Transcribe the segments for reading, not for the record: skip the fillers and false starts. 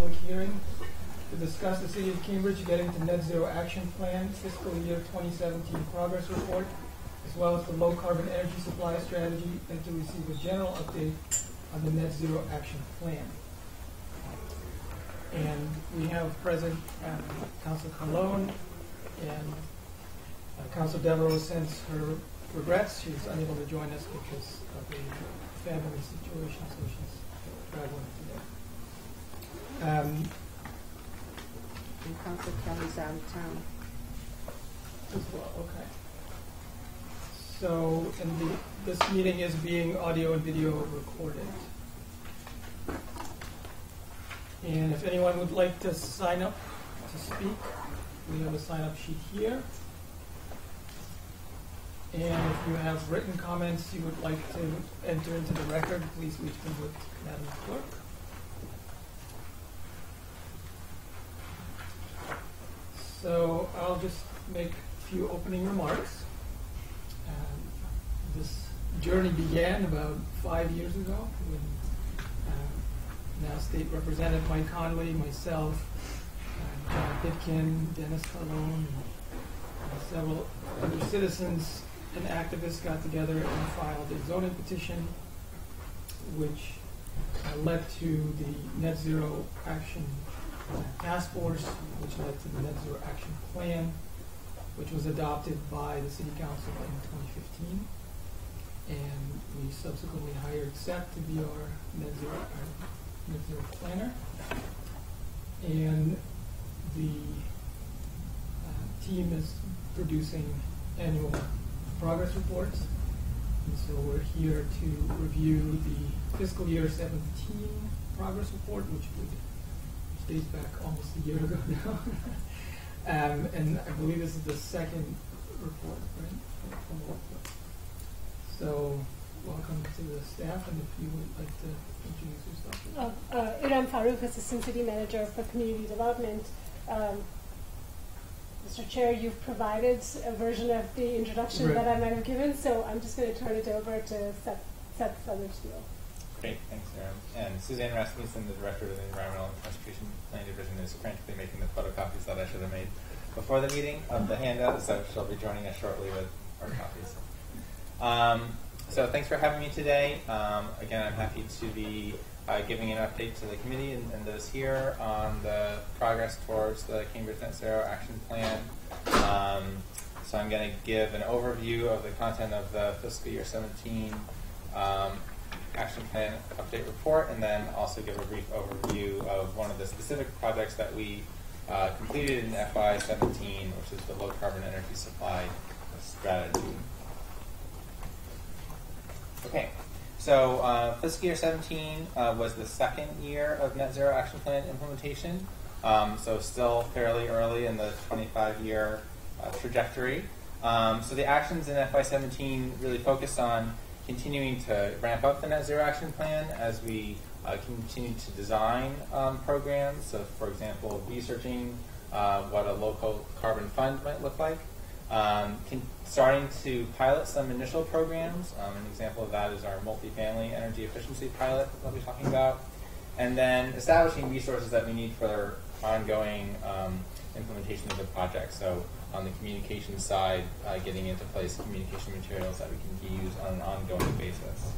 public hearing to discuss the City of Cambridge getting to Net Zero Action Plan Fiscal Year 2017 Progress Report, as well as the Low Carbon Energy Supply Strategy, and to receive a general update on the Net Zero Action Plan. And we have present Councilor Carlone, and Councilor Devereaux sends her regrets. She's unable to join us because of the family situation, so she's traveling today. And Councilor Kelly's out of town as well. Okay. So, and this meeting is being audio and video recorded. And if anyone would like to sign up to speak, we have a sign-up sheet here. And if you have written comments you would like to enter into the record, please reach me with Madam Clerk. So I'll just make a few opening remarks. This journey began about 5 years ago when now State Representative Mike Conley, myself, John Pitkin, Dennis Carlone, and several other citizens and activists got together and filed a zoning petition which led to the Net Zero Action Task Force, which led to the Net Zero Action Plan, which was adopted by the City Council in 2015. And we subsequently hired Seth to be our Net Zero planner. And the team is producing annual progress reports. And so we're here to review the fiscal year 17 progress report, which dates back almost a year ago now. And I believe this is the second report, right? So welcome to the staff, and if you would like to introduce yourself. Iram Farouk, Assistant City Manager for Community Development. Mr. Chair, you've provided a version of the introduction that I might have given, so I'm just going to turn it over to Seth Sutherspiel. Great, thanks, Iram. And Suzanne Rasmussen, the Director of the Environmental and Conservation Planning Division, is frantically making the photocopies that I should have made before the meeting of the handout, so she'll be joining us shortly with our copies. So thanks for having me today. Again, I'm happy to be giving an update to the committee and those here on the progress towards the Cambridge Net Zero Action Plan. So I'm going to give an overview of the content of the fiscal year 17 Action Plan update report, and then also give a brief overview of one of the specific projects that we completed in FY17, which is the Low Carbon Energy Supply Strategy. Okay, so fiscal year 17 was the second year of Net Zero Action Plan implementation, so still fairly early in the 25-year trajectory. So the actions in FY17 really focused on continuing to ramp up the Net Zero Action Plan as we continue to design programs. So, for example, researching what a local carbon fund might look like. Starting to pilot some initial programs. An example of that is our multifamily energy efficiency pilot that I'll be talking about. And then establishing resources that we need for ongoing implementation of the project. So on the communication side, getting into place communication materials that we can use on an ongoing basis.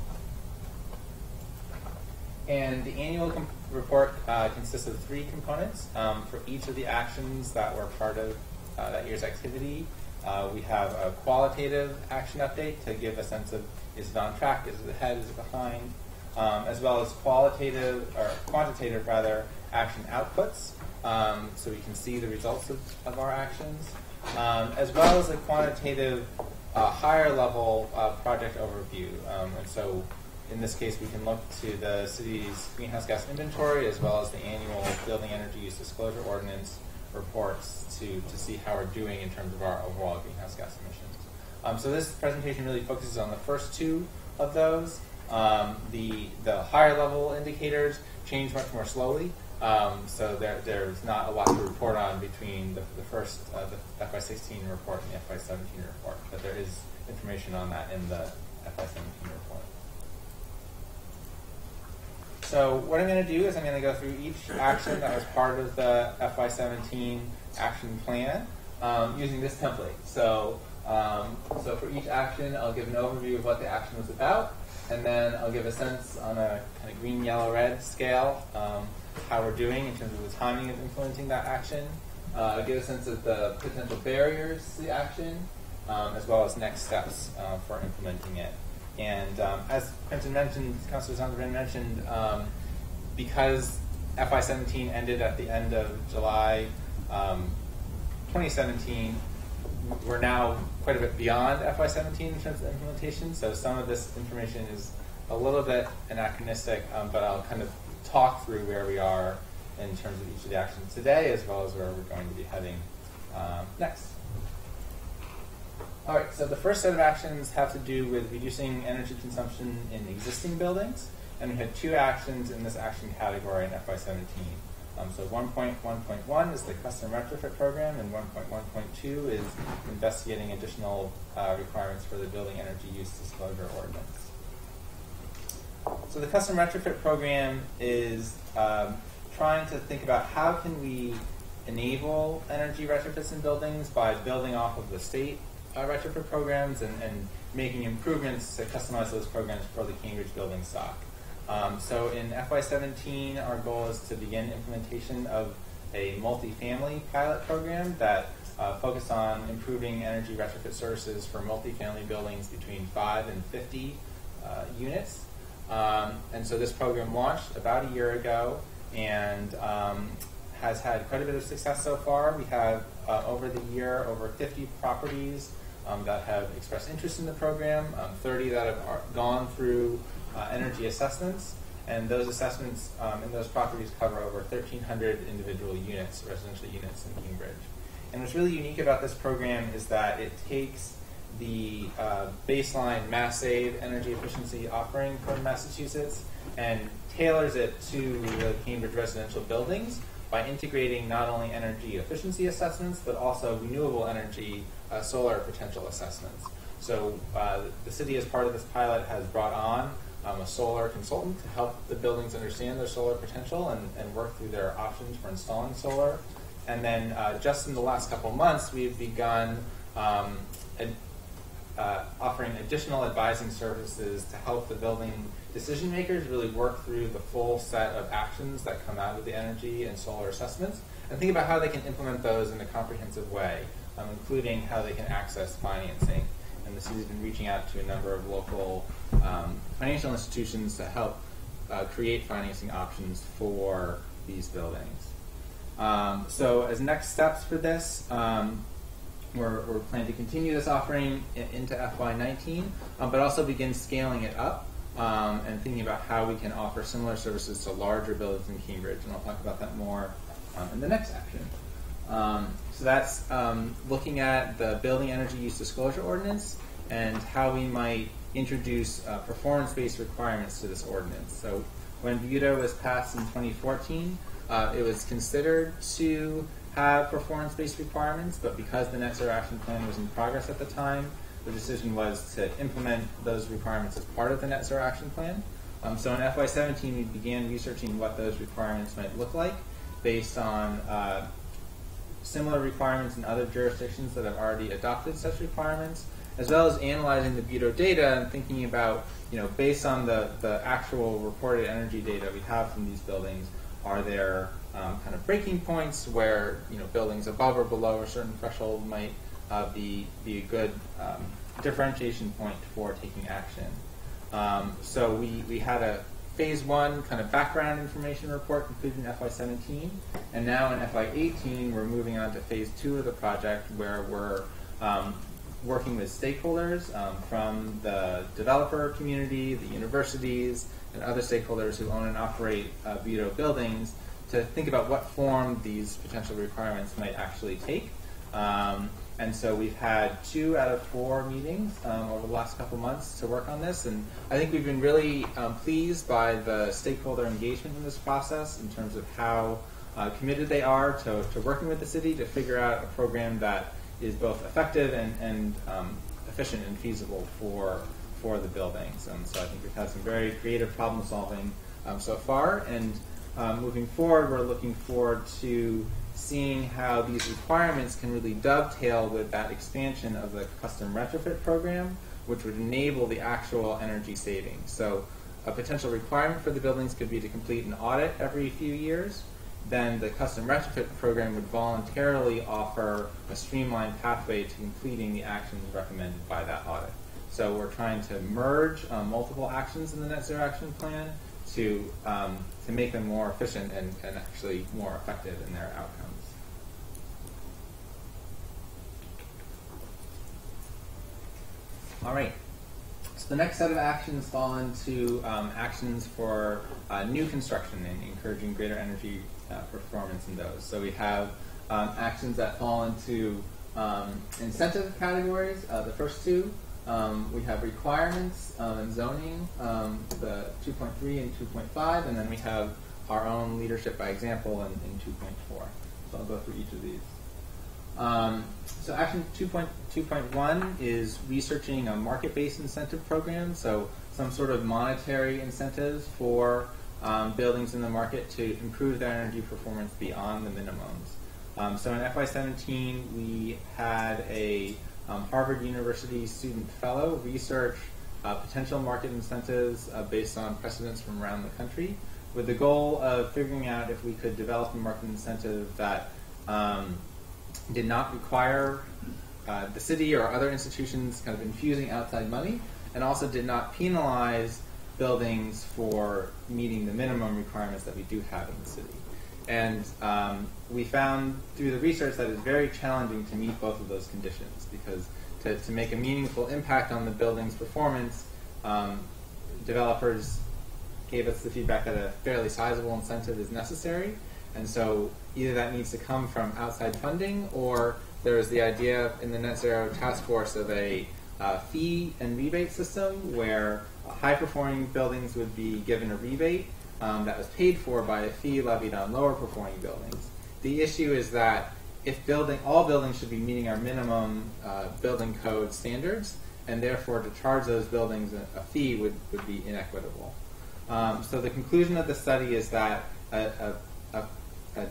And the annual report consists of 3 components. For each of the actions that were part of that year's activity, we have a qualitative action update to give a sense of, is it on track, is it ahead, is it behind, as well as quantitative action outputs, so we can see the results of our actions, as well as a quantitative higher level project overview. And so in this case, we can look to the city's greenhouse gas inventory as well as the annual building energy use disclosure ordinance reports to see how we're doing in terms of our overall greenhouse gas emissions. So this presentation really focuses on the first 2 of those. The higher level indicators change much more slowly. So there's not a lot to report on between the first, the FY16 report and the FY17 report, but there is information on that in the FY17 report. So what I'm going to do is I'm going to go through each action that was part of the FY17 action plan using this template. So for each action, I'll give an overview of what the action was about, and then I'll give a sense on a kind of green, yellow, red scale how we're doing in terms of the timing of implementing that action. I'll give a sense of the potential barriers to the action, as well as next steps for implementing it. And as Quentin mentioned, Councilor Zondervan mentioned, because FY17 ended at the end of July 2017, we're now quite a bit beyond FY17 in terms of implementation, so some of this information is a little bit anachronistic, but I'll kind of talk through where we are in terms of each of the actions today, as well as where we're going to be heading next. All right, so the first set of actions have to do with reducing energy consumption in existing buildings, and we had two actions in this action category in FY17. So 1.1.1 is the custom retrofit program, and 1.1.2 is investigating additional requirements for the building energy use disclosure ordinance. So the custom retrofit program is trying to think about how can we enable energy retrofits in buildings by building off of the state retrofit programs and making improvements to customize those programs for the Cambridge building stock. So in FY17, our goal is to begin implementation of a multifamily pilot program that focused on improving energy retrofit services for multifamily buildings between 5 and 50 units. And so this program launched about a year ago and has had quite a bit of success so far. We have, over the year, over 50 properties that have expressed interest in the program, 30 that have gone through energy assessments, and those assessments in those properties cover over 1,300 individual units, residential units in Cambridge. And what's really unique about this program is that it takes the baseline MassSave energy efficiency offering from Massachusetts and tailors it to the Cambridge residential buildings by integrating not only energy efficiency assessments, but also renewable energy solar potential assessments. So the city, as part of this pilot, has brought on a solar consultant to help the buildings understand their solar potential and work through their options for installing solar. And then just in the last couple of months, we've begun offering additional advising services to help the building decision makers really work through the full set of actions that come out of the energy and solar assessments and think about how they can implement those in a comprehensive way, including how they can access financing. And the city's been reaching out to a number of local financial institutions to help create financing options for these buildings. So as next steps for this, we're planning to continue this offering into FY19, but also begin scaling it up and thinking about how we can offer similar services to larger buildings in Cambridge. And I'll talk about that more in the next action. So that's looking at the Building Energy Use Disclosure Ordinance and how we might introduce performance-based requirements to this ordinance. So when BUDO was passed in 2014, it was considered to have performance-based requirements, but because the Net Zero Action Plan was in progress at the time, the decision was to implement those requirements as part of the Net Zero Action Plan. So in FY17, we began researching what those requirements might look like based on similar requirements in other jurisdictions that have already adopted such requirements, as well as analyzing the BUDO data and thinking about, based on the actual reported energy data we have from these buildings, are there kind of breaking points where buildings above or below a certain threshold might be a good differentiation point for taking action. So we had a phase 1 kind of background information report completed in FY17, and now in FY18 we're moving on to phase 2 of the project, where we're working with stakeholders from the developer community, the universities, and other stakeholders who own and operate BUDO buildings to think about what form these potential requirements might actually take. And so we've had 2 out of 4 meetings over the last couple months to work on this, and I think we've been really pleased by the stakeholder engagement in this process in terms of how committed they are to working with the city to figure out a program that is both effective and efficient and feasible for the buildings. And so I think we've had some very creative problem solving so far. And moving forward, we're looking forward to seeing how these requirements can really dovetail with that expansion of the custom retrofit program, which would enable the actual energy savings. So a potential requirement for the buildings could be to complete an audit every few years. Then the custom retrofit program would voluntarily offer a streamlined pathway to completing the actions recommended by that audit. So we're trying to merge multiple actions in the Net Zero Action Plan to make them more efficient and actually more effective in their outcomes. All right. So the next set of actions fall into actions for new construction and encouraging greater energy performance in those. So we have actions that fall into incentive categories. The first two, we have requirements and zoning, the 2.3 and 2.5, and then we have our own leadership by example in 2.4. So I'll go through each of these. So action 2.1 is researching a market-based incentive program, so some sort of monetary incentives for buildings in the market to improve their energy performance beyond the minimums. So in FY17, we had a Harvard University student fellow research potential market incentives based on precedents from around the country, with the goal of figuring out if we could develop a market incentive that did not require the city or other institutions kind of infusing outside money, and also did not penalize buildings for meeting the minimum requirements that we do have in the city. And we found through the research that it's very challenging to meet both of those conditions, because to make a meaningful impact on the building's performance, developers gave us the feedback that a fairly sizable incentive is necessary. And so either that needs to come from outside funding, or there is the idea in the Net Zero Task Force of a fee and rebate system where high-performing buildings would be given a rebate that was paid for by a fee levied on lower-performing buildings. The issue is that if all buildings should be meeting our minimum building code standards, and therefore to charge those buildings a fee would be inequitable. So the conclusion of the study is that an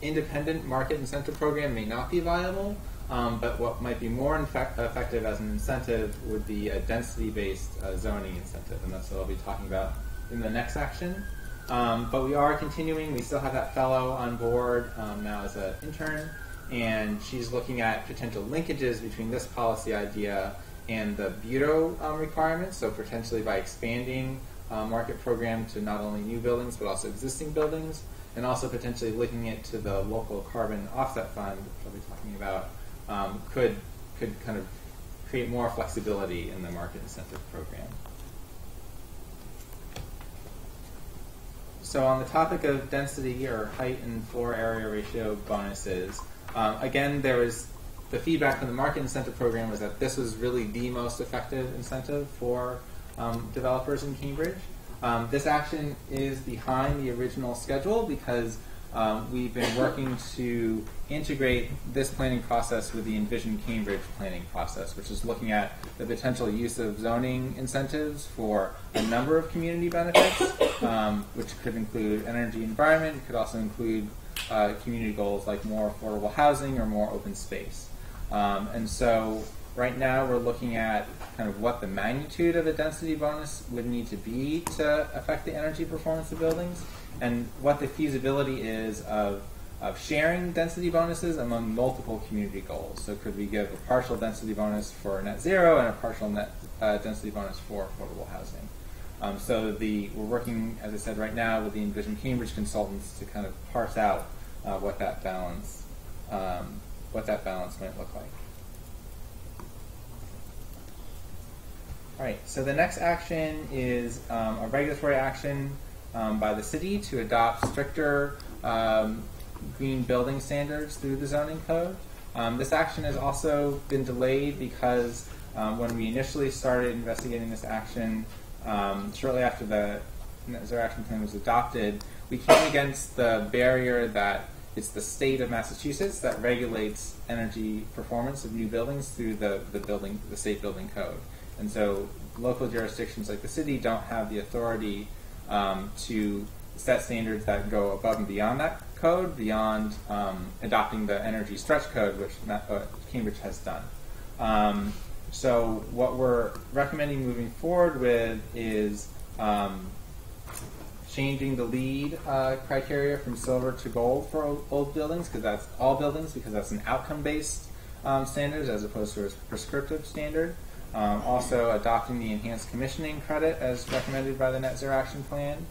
independent market incentive program may not be viable, but what might be more effective as an incentive would be a density-based zoning incentive, and that's what I'll be talking about in the next action. But we are continuing. We still have that fellow on board now as an intern, and she's looking at potential linkages between this policy idea and the Bureau requirements, so potentially by expanding market program to not only new buildings but also existing buildings, and also potentially linking it to the local carbon offset fund, which I'll be talking about, could kind of create more flexibility in the market incentive program. So on the topic of density or height and floor area ratio bonuses, again, there was the feedback from the market incentive program was that this was really the most effective incentive for developers in Cambridge. This action is behind the original schedule because we've been working to integrate this planning process with the Envision Cambridge planning process, which is looking at the potential use of zoning incentives for a number of community benefits, which could include energy environment. It could also include community goals like more affordable housing or more open space. And so right now we're looking at kind of what the magnitude of a density bonus would need to be to affect the energy performance of buildings, and what the feasibility is of sharing density bonuses among multiple community goals. So could we give a partial density bonus for net zero and a partial density bonus for affordable housing? So we're working, as I said, right now with the Envision Cambridge consultants to kind of parse out what that balance might look like. All right, so the next action is a regulatory action by the city to adopt stricter green building standards through the zoning code. This action has also been delayed because when we initially started investigating this action, shortly after the Net Zero Action Plan was adopted, we came against the barrier that it's the state of Massachusetts that regulates energy performance of new buildings through the state building code. And so local jurisdictions like the city don't have the authority to set standards that go above and beyond that code, beyond adopting the energy stretch code, which Cambridge has done. So what we're recommending moving forward with is changing the LEED criteria from silver to gold for old buildings, because that's all buildings, because that's an outcome-based standard as opposed to a prescriptive standard. Also adopting the enhanced commissioning credit as recommended by the Net Zero Action Plan.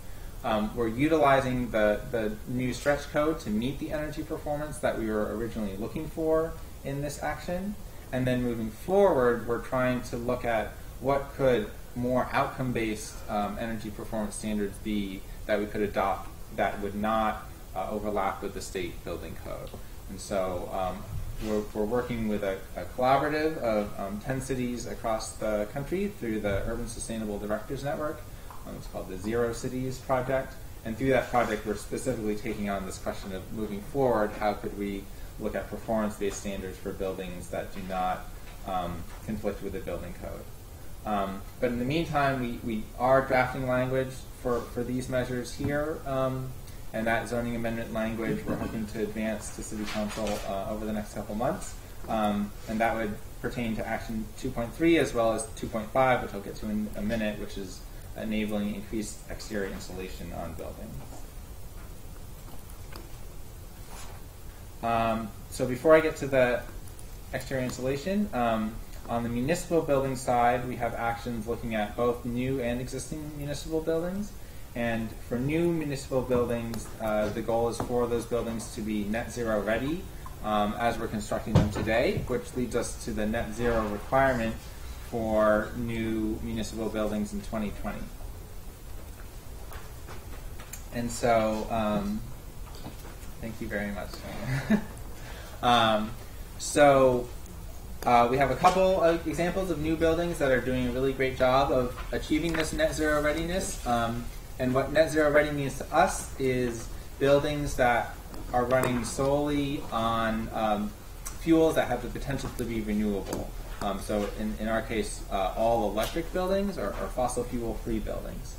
We're utilizing the new stretch code to meet the energy performance that we were originally looking for in this action. And then moving forward, we're trying to look at what could more outcome-based energy performance standards be that we could adopt that would not overlap with the state building code. And so we're working with a collaborative of 10 cities across the country through the Urban Sustainable Directors Network. It's called the Zero Cities Project. And through that project, we're specifically taking on this question of moving forward, how could we look at performance-based standards for buildings that do not conflict with the building code. But in the meantime, we are drafting language for these measures here, and that zoning amendment language we're hoping to advance to City Council over the next couple months. And that would pertain to Action 2.3 as well as 2.5, which I'll get to in a minute, which is enabling increased exterior insulation on buildings. So before I get to the exterior insulation, on the municipal building side, we have actions looking at both new and existing municipal buildings. And for new municipal buildings, the goal is for those buildings to be net zero ready as we're constructing them today, which leads us to the net zero requirement for new municipal buildings in 2020. And so, thank you very much. We have a couple of examples of new buildings that are doing a really great job of achieving this net zero readiness. And what net zero ready means to us is buildings that are running solely on fuels that have the potential to be renewable. So in our case, all electric buildings or fossil fuel free buildings.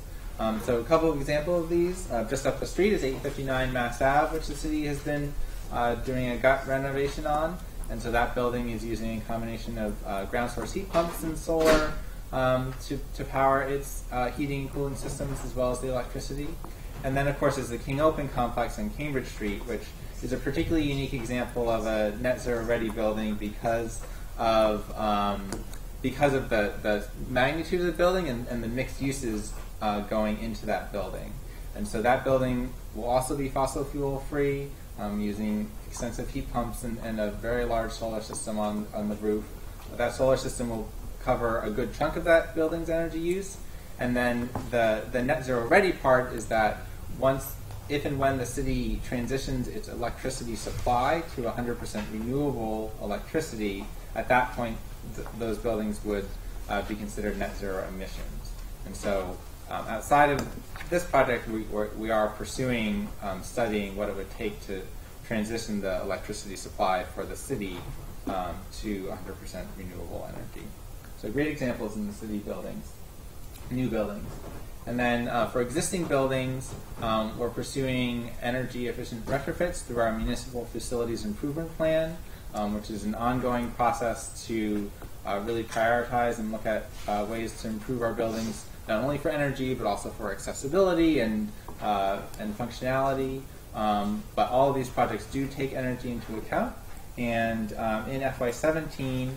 So a couple of examples of these. Just up the street is 859 Mass Ave, which the city has been doing a gut renovation on. And so that building is using a combination of ground source heat pumps and solar to power its heating and cooling systems as well as the electricity. And then, of course, is the King Open complex on Cambridge Street, which is a particularly unique example of a net zero ready building because of the magnitude of the building and the mixed uses going into that building. And so that building will also be fossil fuel free, using extensive heat pumps and a very large solar system on the roof. That solar system will cover a good chunk of that building's energy use. And then the net zero ready part is that if and when the city transitions its electricity supply to 100% renewable electricity, at that point those buildings would be considered net zero emissions. And so outside of this project, we are pursuing studying what it would take to transition the electricity supply for the city to 100% renewable energy. So great examples in the city buildings, new buildings. And then for existing buildings, we're pursuing energy efficient retrofits through our Municipal Facilities Improvement Plan, which is an ongoing process to really prioritize and look at ways to improve our buildings, not only for energy, but also for accessibility and functionality. But all of these projects do take energy into account. And in FY17,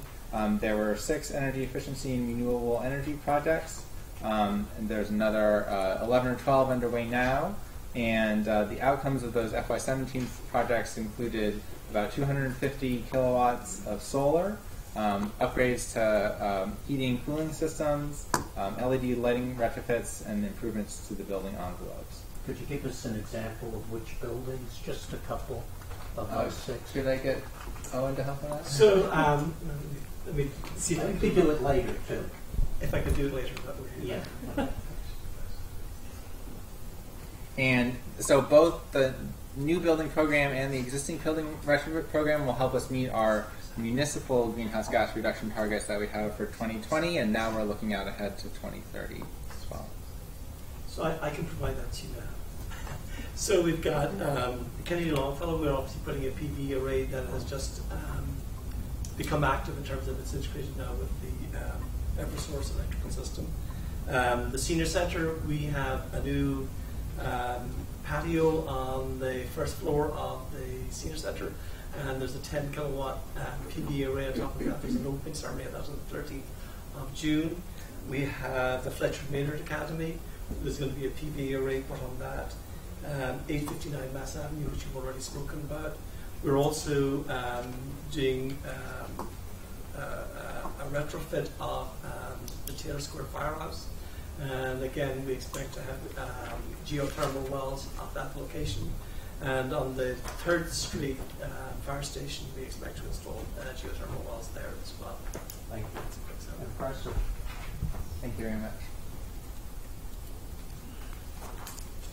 there were 6 energy efficiency and renewable energy projects. And there's another 11 or 12 underway now. And the outcomes of those FY17 projects included about 250 kilowatts of solar, upgrades to heating and cooling systems, LED lighting retrofits, and improvements to the building envelopes. Could you give us an example of which buildings? Just a couple of those 6. Should I get Owen to help on that? So, let me see if I You can could do it later, too. If I can do it later, that would be Yeah. And so both the new building program and the existing building retrofit program will help us meet our municipal greenhouse gas reduction targets that we have for 2020, and now we're looking out ahead to 2030 as well. So I can provide that to you now. So we've got Kennedy Longfellow. We're obviously putting a PV array that has just become active in terms of its integration now with the Eversource electrical system. The senior centre, we have a new patio on the first floor of the senior centre, and there's a 10 kilowatt PV array on top of that. There's an opening ceremony of that on the 13th of June. We have the Fletcher Maynard Academy. There's going to be a PV array put on that. 859 Mass Avenue, which you've already spoken about. We're also doing a retrofit of the Taylor Square Firehouse. And again, we expect to have geothermal wells at that location. And on the 3rd Street fire station, we expect to install geothermal wells there as well. Thank you. Impressive. Thank you very much.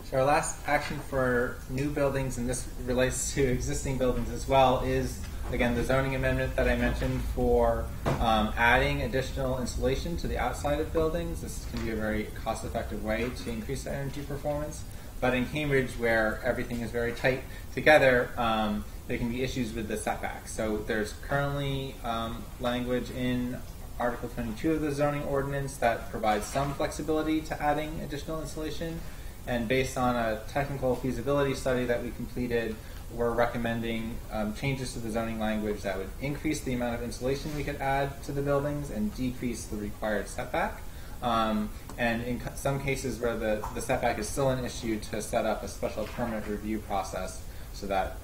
So our last action for new buildings, and this relates to existing buildings as well, is again the zoning amendment that I mentioned for adding additional insulation to the outside of buildings. This can be a very cost-effective way to increase energy performance. But in Cambridge, where everything is very tight together, there can be issues with the setbacks. So there's currently language in Article 22 of the zoning ordinance that provides some flexibility to adding additional insulation. And based on a technical feasibility study that we completed, we're recommending changes to the zoning language that would increase the amount of insulation we could add to the buildings and decrease the required setback. And in some cases where the setback is still an issue, to set up a special permit review process so that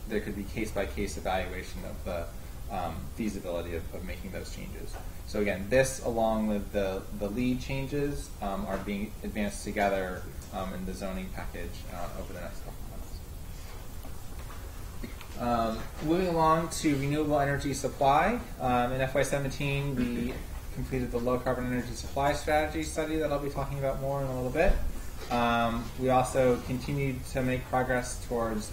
there could be case-by-case evaluation of the feasibility of making those changes. So again, this along with the lead changes are being advanced together in the zoning package over the next couple of months. Moving along to renewable energy supply. In FY17, we completed the low carbon energy supply strategy study that I'll be talking about more in a little bit. We also continued to make progress towards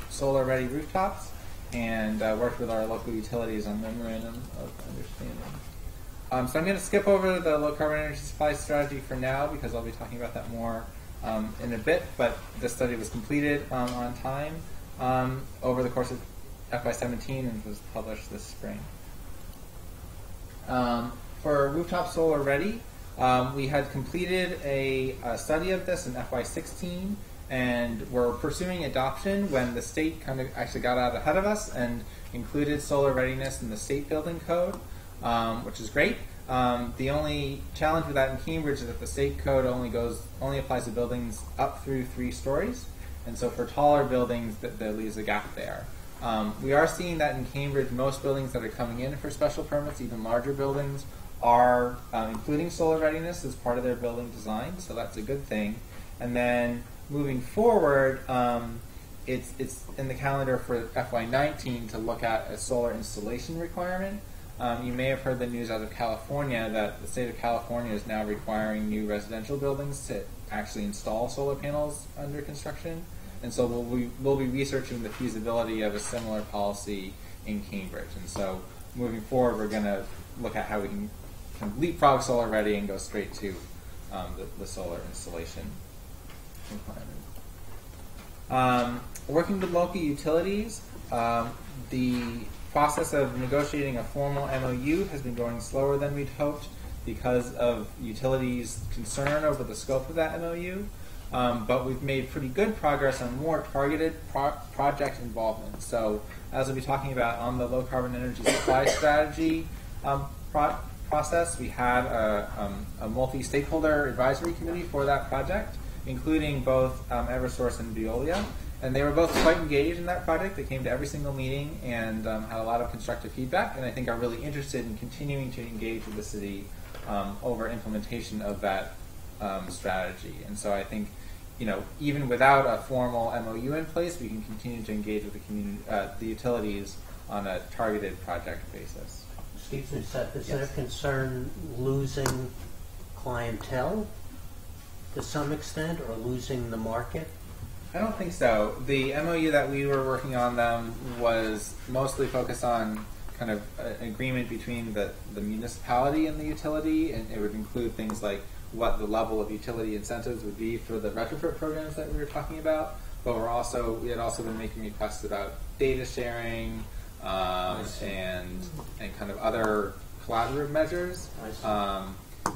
solar ready rooftops and worked with our local utilities on memorandum of understanding. So I'm going to skip over the low carbon energy supply strategy for now because I'll be talking about that more in a bit, but this study was completed on time over the course of FY17 and was published this spring. For rooftop solar ready, we had completed a study of this in FY16 and we're pursuing adoption when the state kind of actually got out ahead of us and included solar readiness in the state building code, which is great. The only challenge with that in Cambridge is that the state code only applies to buildings up through 3 stories, and so for taller buildings there leaves a gap there. We are seeing that in Cambridge, most buildings that are coming in for special permits, even larger buildings, are including solar readiness as part of their building design, so that's a good thing. And then moving forward, it's in the calendar for FY19 to look at a solar installation requirement. You may have heard the news out of California that the state of California is now requiring new residential buildings to actually install solar panels under construction. And so we'll be researching the feasibility of a similar policy in Cambridge. And so moving forward, we're going to look at how we can kind of leapfrog solar ready and go straight to the solar installation requirement. Working with local utilities, the process of negotiating a formal MOU has been going slower than we'd hoped because of utilities' concern over the scope of that MOU. But we've made pretty good progress on more targeted project involvement. So as we'll be talking about on the low carbon energy supply strategy process, we had a multi-stakeholder advisory committee for that project, including both Eversource and Veolia. And they were both quite engaged in that project. They came to every single meeting and had a lot of constructive feedback, and I think are really interested in continuing to engage with the city over implementation of that strategy. And so I think, even without a formal MOU in place, we can continue to engage with the community, the utilities on a targeted project basis. Steve, is there concern losing clientele to some extent, or losing the market? I don't think so. The MOU that we were working on them was mostly focused on kind of an agreement between the municipality and the utility, and it would include things like what the level of utility incentives would be for the retrofit programs that we were talking about. But we had also been making requests about data sharing and kind of other collaborative measures.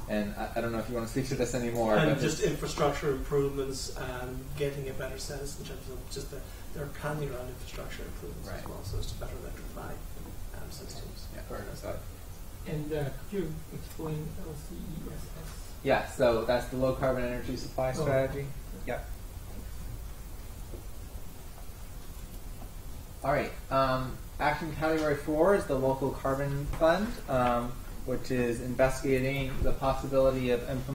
And I don't know if you want to speak to this anymore. And but just infrastructure improvements and getting a better sense in terms of just their planning around infrastructure improvements Right. as well, so as to better electrify systems. Yeah, so, And could you explain LCESS? yeah, so that's the low carbon energy supply Oh. strategy. Yep. All right. Action Category 4 is the local carbon fund, which is investigating the possibility of